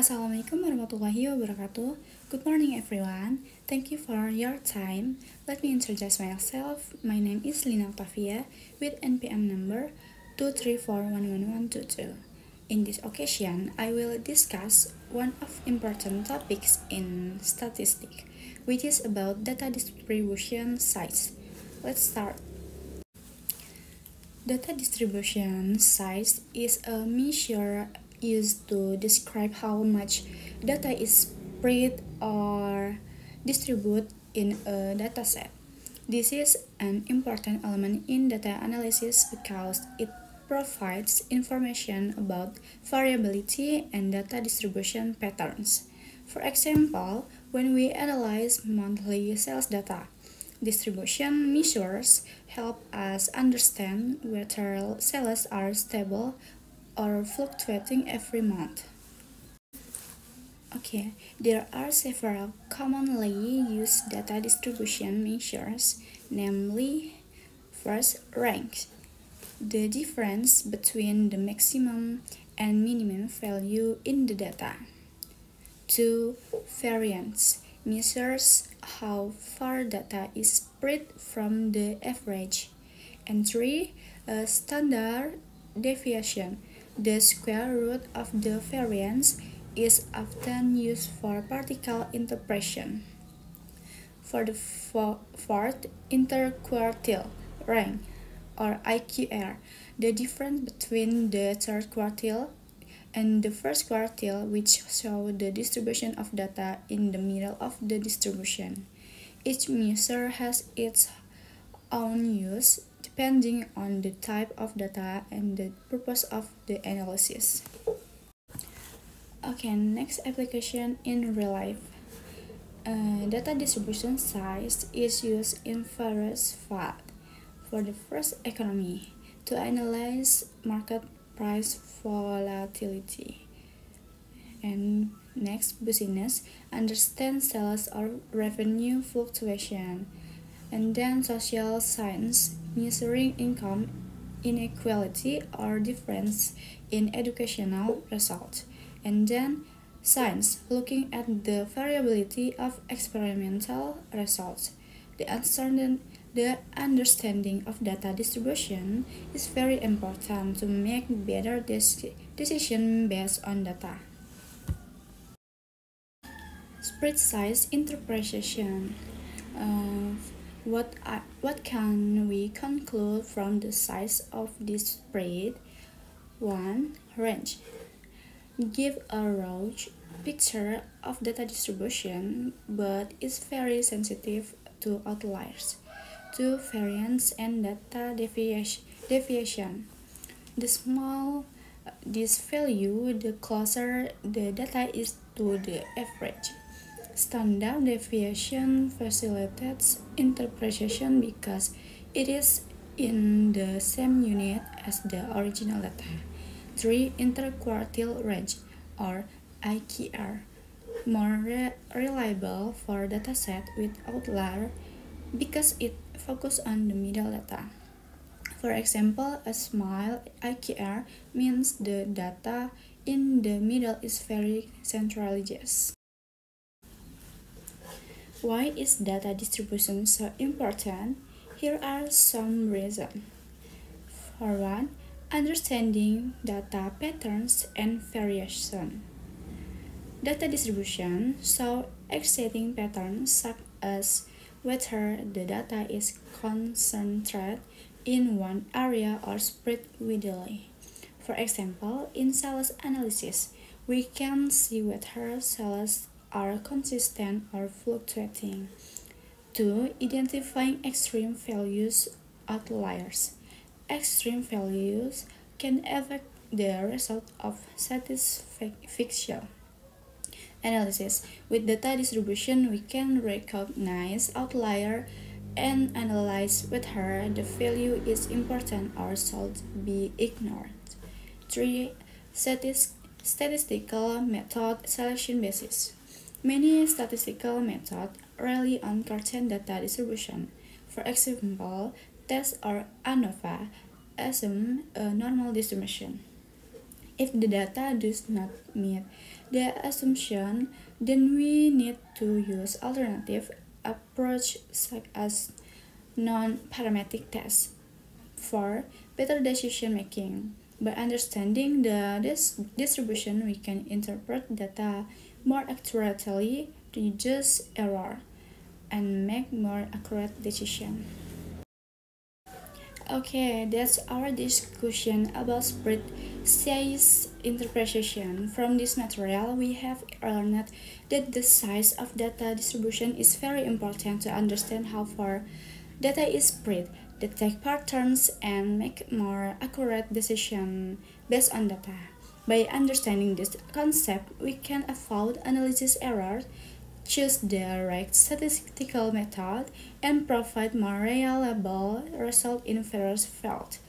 Assalamualaikum warahmatullahi wabarakatuh. Good morning everyone. Thank you for your time. Let me introduce myself. My name is Lina Octavia with NPM number 2341122. In this occasion, I will discuss one of important topics in statistics, which is about data distribution size. Let's start. Data distribution size is a measure used to describe how much data is spread or distributed in a dataset. This is an important element in data analysis because it provides information about variability and data distribution patterns. For example, when we analyze monthly sales data, distribution measures help us understand whether sales are stable or fluctuating every month. Okay, there are several commonly used data distribution measures, namely, first, rank, the difference between the maximum and minimum value in the data. 2. Variance measures how far data is spread from the average. And 3. Standard deviation. The square root of the variance is often used for particle interpretation. For the fourth, interquartile rank, or IQR, the difference between the third quartile and the first quartile, which show the distribution of data in the middle of the distribution. Each measure has its own use depending on the type of data and the purpose of the analysis. Okay, next application in real life. Data distribution size is used in various fields. For the first, economy, to analyze market price volatility. And next, business, understand sales or revenue fluctuation. And then social science, measuring income inequality or difference in educational results. And then science, looking at the variability of experimental results. The understanding of data distribution is very important to make better decisions based on data. Spread size interpretation. What can we conclude from the size of this spread? 1. Range. Give a raw picture of data distribution, but is very sensitive to outliers. 2. Variance and data deviation. The smaller this value, the closer the data is to the average. Standard deviation facilitates interpretation because it is in the same unit as the original data. 3. Interquartile range, or IQR, more reliable for dataset with outlier because it focuses on the middle data. For example, a small IQR means the data in the middle is very centralized. Why is data distribution so important? Here are some reasons. For one, understanding data patterns and variation. Data distribution shows exciting patterns such as whether the data is concentrated in one area or spread widely. For example, in sales analysis, we can see whether sales are consistent or fluctuating. 2. Identifying extreme values outliers. Extreme values can affect the result of statistical analysis. With data distribution, we can recognize outlier and analyze whether the value is important or should be ignored. 3. Statistical method selection basis. Many statistical methods rely on Cartan data distribution. For example, TESS or ANOVA assume a normal distribution. If the data does not meet the assumption, then we need to use alternative approach such as non-parametric tests for better decision making. By understanding the distribution, we can interpret data more accurately, reduce error, and make more accurate decisions. Okay, that's our discussion about spread size interpretation. From this material, we have learned that the size of data distribution is very important to understand how far data is spread, detect patterns, and make more accurate decisions based on data. By understanding this concept, we can avoid analysis errors, choose the right statistical method, and provide more reliable results in various fields,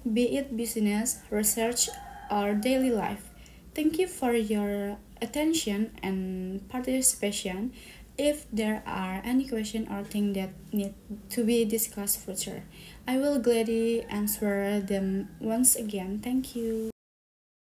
be it business, research, or daily life. Thank you for your attention and participation. If there are any questions or things that need to be discussed further, I will gladly answer them once again. Thank you.